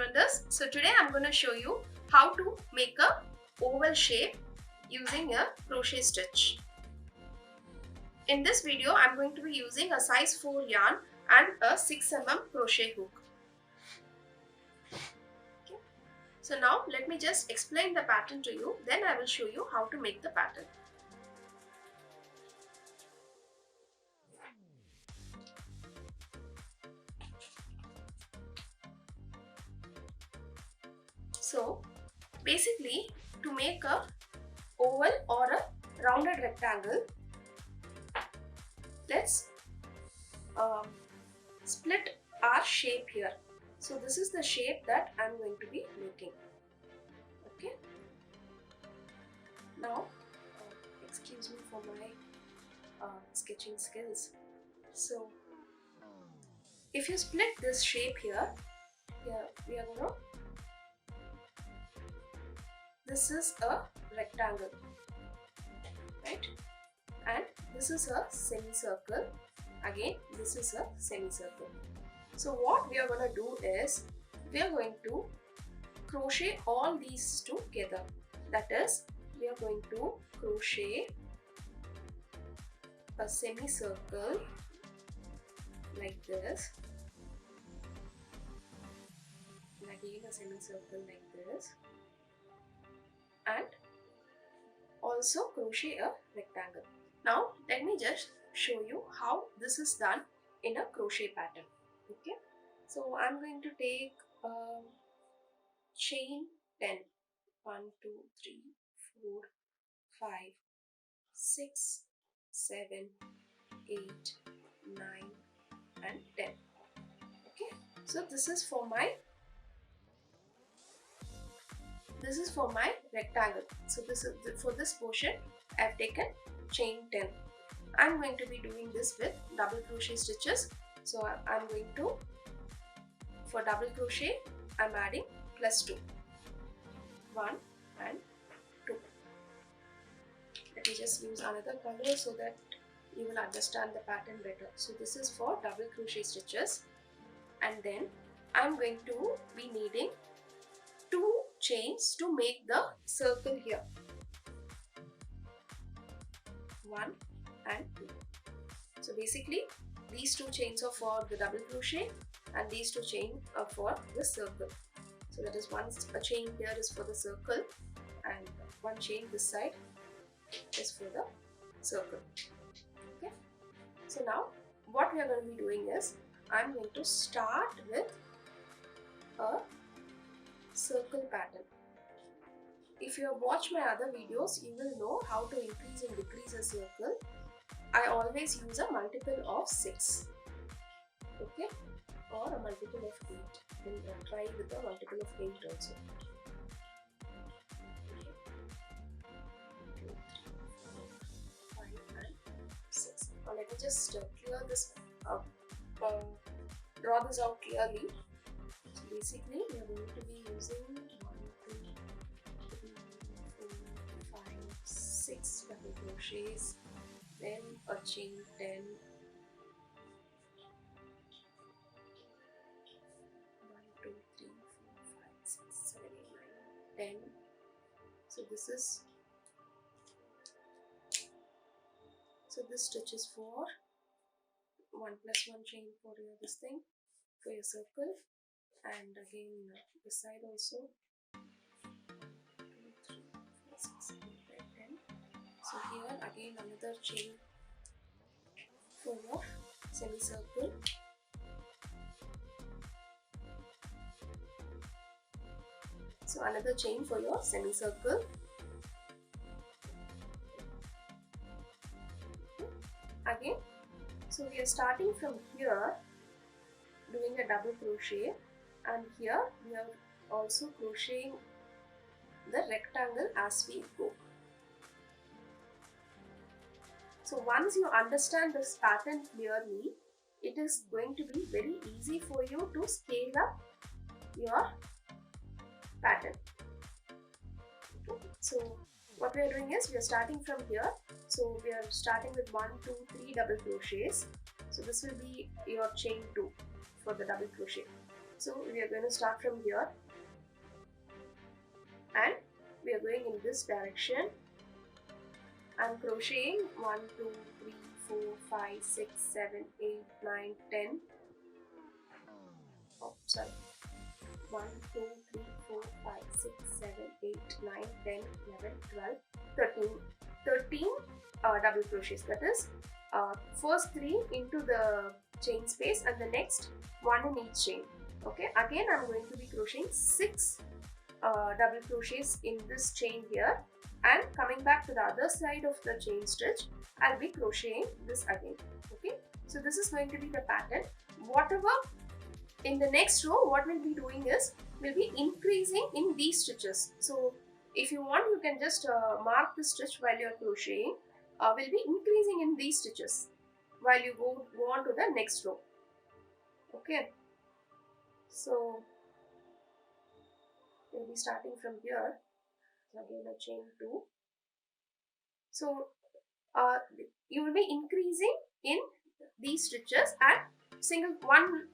Learners. So today I'm going to show you how to make a oval shape using a crochet stitch. In this video I'm going to be using a size 4 yarn and a 6 mm crochet hook. Okay. So now let me just explain the pattern to you, then I will show you how to make the pattern. So basically, to make a oval or a rounded rectangle, let's split our shape here. So this is the shape that I'm going to be making. Okay. Now, excuse me for my sketching skills. So if you split this shape here we are going to, this is a rectangle, right? And this is a semicircle. Again, this is a semicircle. So what we are going to do is, we are going to crochet all these together. That is, we are going to crochet a semicircle like this, and again a semicircle like this, and also crochet a rectangle. Now let me just show you how this is done in a crochet pattern. Okay, so I'm going to take chain 10, 1, 2, 3, 4, 5, 6, 7, 8, 9 and 10. Okay, so this is for my rectangle. So this is for this portion I have taken chain 10. I'm going to be doing this with double crochet stitches. So I'm going to, for double crochet, I'm adding +2, 1 and 2. Let me just use another color so that you will understand the pattern better. So this is for double crochet stitches, and then I'm going to be needing 2 chains to make the circle here. 1 and 2. So basically these 2 chains are for the double crochet and these 2 chains are for the circle. So that is a chain here is for the circle and 1 chain this side is for the circle. Okay. So now what we are going to be doing is, I'm going to start with a circle pattern. If you have watched my other videos, you will know how to increase and decrease a circle. I always use a multiple of 6, okay, or a multiple of 8. Then try with a multiple of 8 also. 2, 3, 4, 5 and 6. Now let me just clear this, draw this out clearly. So basically we are going to be using 1, 2, 3, 4, 5, 6 double crochets, then a chain 10, 1, 2, 3, 4, 5, 6, 7, 8, 9, 10. So this is, so this stitch is for 1 plus 1 chain for your this thing, for your circle, and again this side also 2, 3, 4, 6, 7, 8, 10. So here again another chain for your semicircle, so another chain for your semicircle. Again, so we are starting from here doing a double crochet, and here we are also crocheting the rectangle as we go. So once you understand this pattern clearly, it is going to be very easy for you to scale up your pattern. Okay. So what we are doing is, we are starting from here. So we are starting with 1, 2, 3 double crochets. So this will be your chain 2 for the double crochet. So we are going to start from here and we are going in this direction. I'm crocheting 1, 2, 3, 4, 5, 6, 7, 8, 9, 10. Oh, sorry. 1, 2, 3, 4, 5, 6, 7, 8, 9, 10, 11, 12, 13. 13 double crochets. That is first 3 into the chain space and the next 1 in each chain. Okay, again I'm going to be crocheting 6 double crochets in this chain here, and coming back to the other side of the chain stitch, I'll be crocheting this again. Okay, so this is going to be the pattern. Whatever in the next row, what we'll be doing is we'll be increasing in these stitches. So if you want, you can just mark the stitch while you're crocheting. We'll be increasing in these stitches while you go on to the next row. Okay, so we'll be starting from here. Again a chain 2. So you will be increasing in these stitches and single one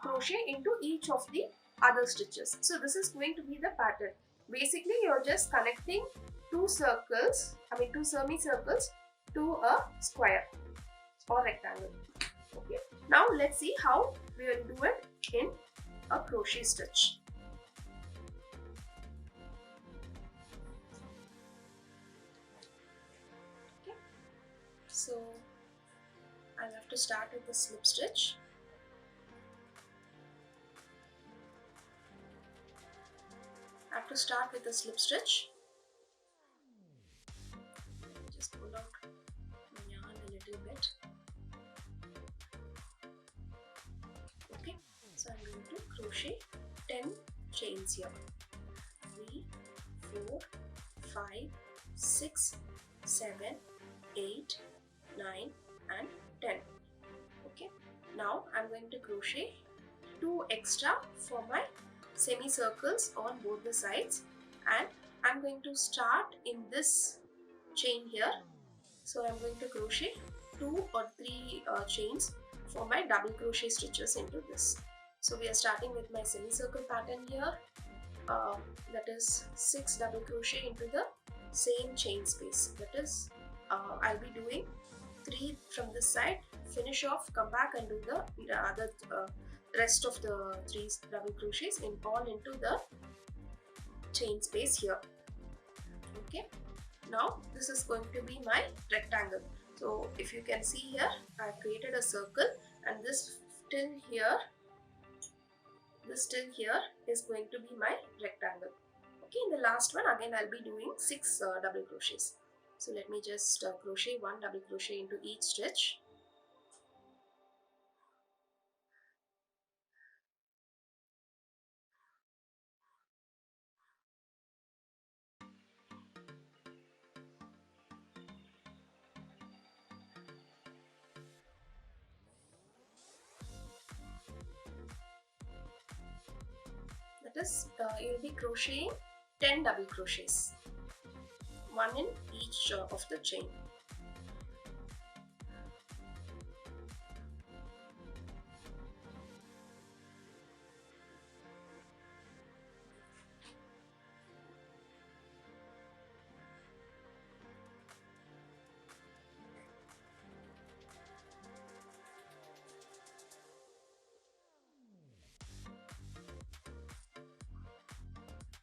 crochet into each of the other stitches. So this is going to be the pattern. Basically you're just connecting two semicircles to a square or rectangle. Okay, now let's see how we will do it in a crochet stitch. So I'll have to start with the slip stitch. I have to start with the slip stitch. Just pull out the yarn a little bit. Okay, so I'm going to crochet 10 chains here. 3, 4, 5, 6, 7, 8, 9 and 10. Okay, now I'm going to crochet 2 extra for my semicircles on both the sides, and I'm going to start in this chain here. So I'm going to crochet 2 or 3 chains for my double crochet stitches into this. So we are starting with my semicircle pattern here. That is 6 double crochet into the same chain space. That is I'll be doing 3 from this side, finish off, come back and do the other rest of the 3 double crochets in all into the chain space here. Okay, now this is going to be my rectangle. So if you can see here, I have created a circle, and this till here is going to be my rectangle. Okay, in the last one again I'll be doing 6 double crochets. So let me just crochet 1 double crochet into each stitch. That is, you'll be crocheting 10 double crochets, 1 in each of the chain.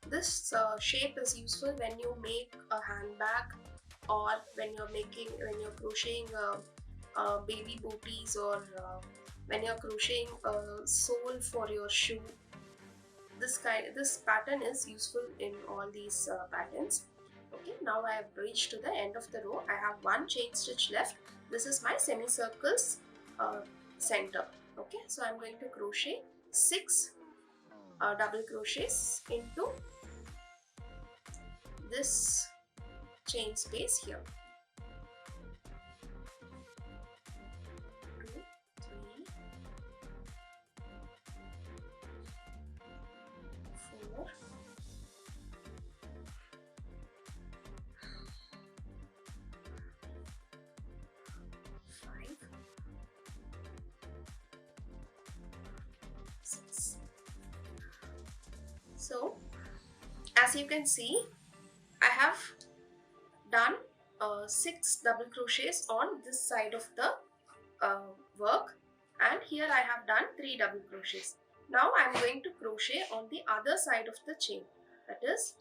This shape is useful when you make a handbag, or when you're crocheting baby booties, or when you're crocheting a sole for your shoe. This pattern is useful in all these patterns. Okay, now I have reached to the end of the row. I have 1 chain stitch left. This is my semicircle's center. Okay, so I'm going to crochet 6 double crochets into this chain space here. 2, 3, 4, 5, 6, So as you can see, I have done 6 double crochets on this side of the work, and here I have done 3 double crochets. Now I am going to crochet on the other side of the chain, that is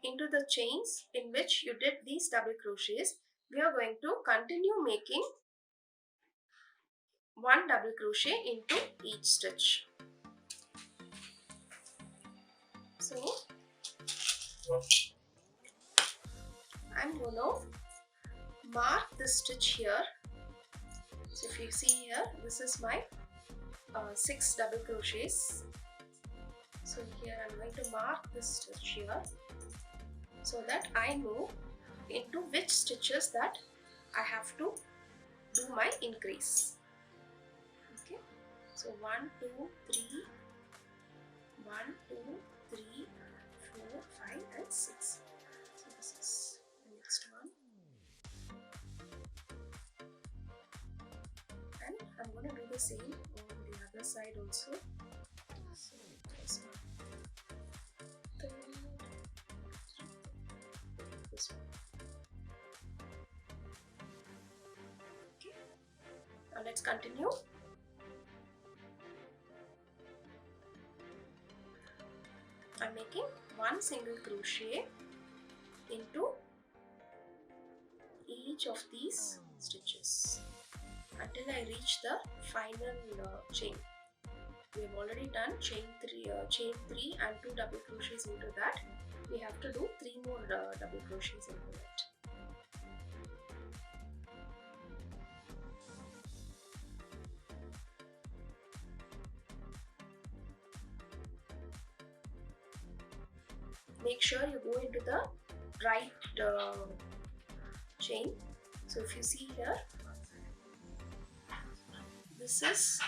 into the chains in which you did these double crochets. We are going to continue making 1 double crochet into each stitch. So I'm going to mark this stitch here. So if you see here, this is my 6 double crochets. So here I'm going to mark this stitch here, so that I know into which stitches that I have to do my increase. Okay, so 1, 2, 3, 1, 2, 3, 4, 5 and 6. So this is the next one, and I'm going to do the same on the other side also. So this one, this one. Okay, now let's continue. I'm making 1 single crochet into each of these stitches until I reach the final chain. We have already done chain 3 and 2 double crochets into that. We have to do 3 more double crochets into it. Make sure you go into the right chain. So if you see here, this is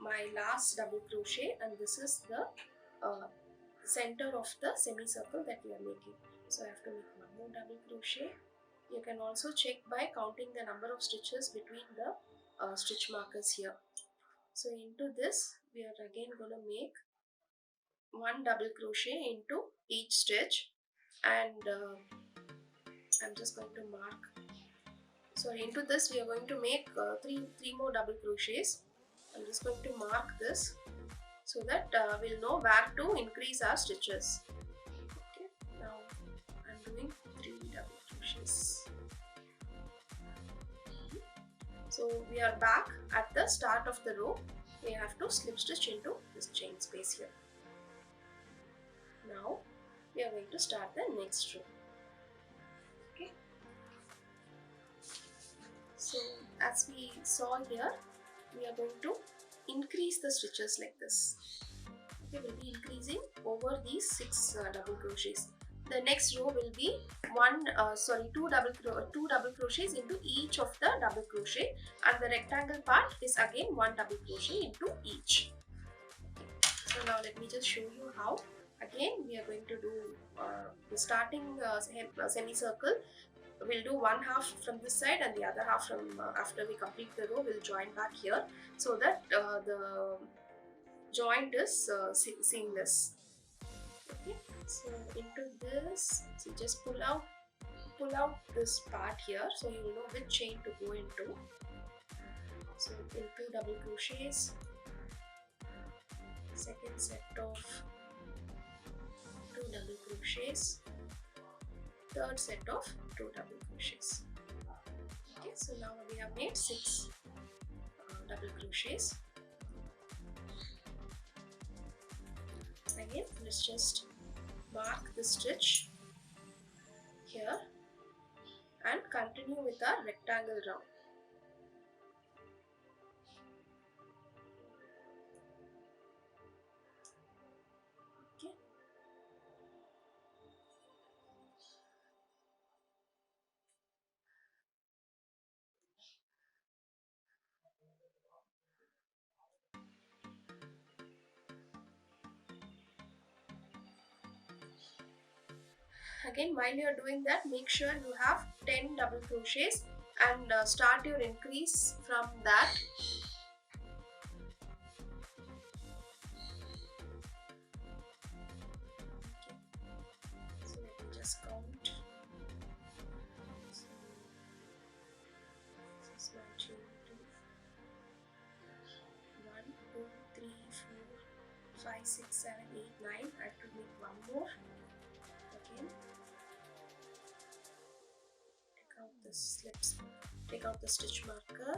my last double crochet, and this is the center of the semicircle that we are making. So I have to make 1 more double crochet. You can also check by counting the number of stitches between the stitch markers here. So into this we are again going to make 1 double crochet into each stitch, and I'm just going to mark. So into this we are going to make 3 more double crochets. I'm just going to mark this so that we'll know where to increase our stitches. Okay, now I'm doing 3 double crochets. So we are back at the start of the row. We have to slip stitch into this chain space here. Now we are going to start the next row. Okay, so as we saw here, we are going to increase the stitches like this. Okay, we'll be increasing over these 6 double crochets. The next row will be 2 double crochets into each of the double crochet, and the rectangle part is again 1 double crochet into each. So now let me just show you how. Again we are going to do the starting semicircle. We'll do 1 half from this side and the other half from after we complete the row. We'll join back here so that the joint is seamless. Okay, so into this, so just pull out this part here, so you will know which chain to go into. So into double crochets, second set of 2 double crochets, third set of 2 double crochets. Okay, so now we have made 6 double crochets. Again, let's just mark the stitch here and continue with our rectangle round. Okay. Again, while you are doing that, make sure you have 10 double crochets and start your increase from that. let's count. So, this is my chain 2. 1, 2, 3, 4, 5, 6, 7, 8, 9. I have to make one more. Again, take out the slips, take out the stitch marker.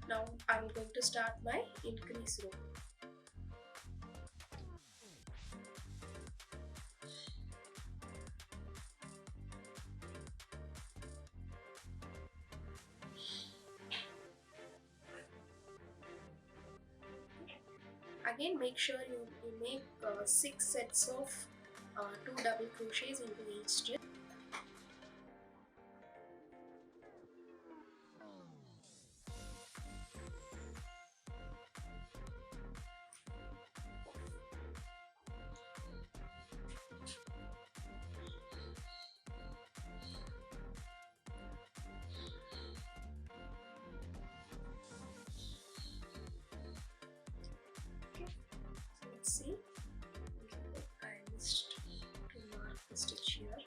Now I'm going to start my increase row. Again, make sure you make 6 sets of 2 double crochets into each stitch. See, I missed to mark the stitch here.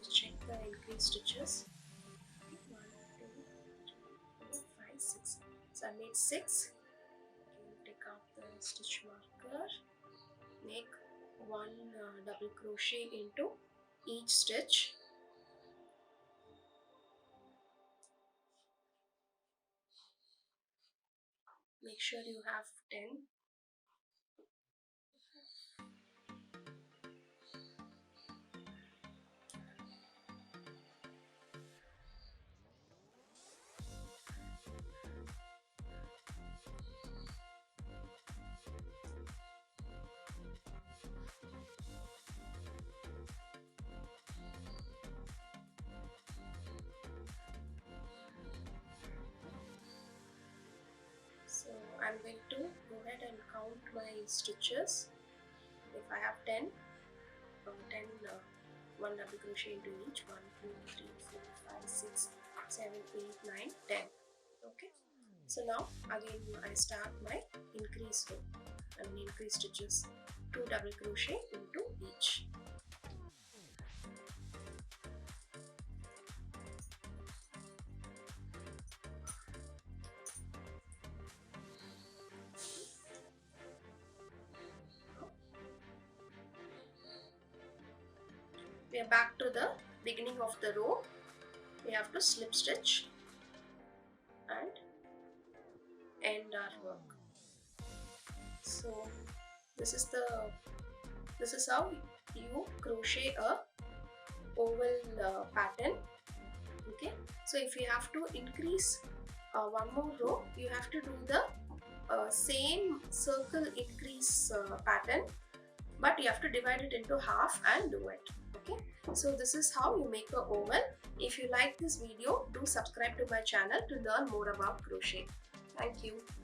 Check the increase stitches. 1, 2, 3, 4, 5, 6. So I made 6. Okay, take out the stitch marker. Make 1 double crochet into each stitch. Make sure you have 10. So I'm going to go ahead and count my stitches. If I have 10, 1 double crochet into each. 1, 2, 3, 4, 5, 6, 7, 8, 9, 10. Okay. So now again I start my increase row. I mean increase stitches. 2 double crochet into each. We are back to the beginning of the row. We have to slip stitch and end our work. So this is how you crochet a oval pattern. Okay, so if you have to increase one more row, you have to do the same circle increase pattern, but you have to divide it into half and do it. Okay, so this is how you make a oval. If you like this video, do subscribe to my channel to learn more about crochet. Thank you.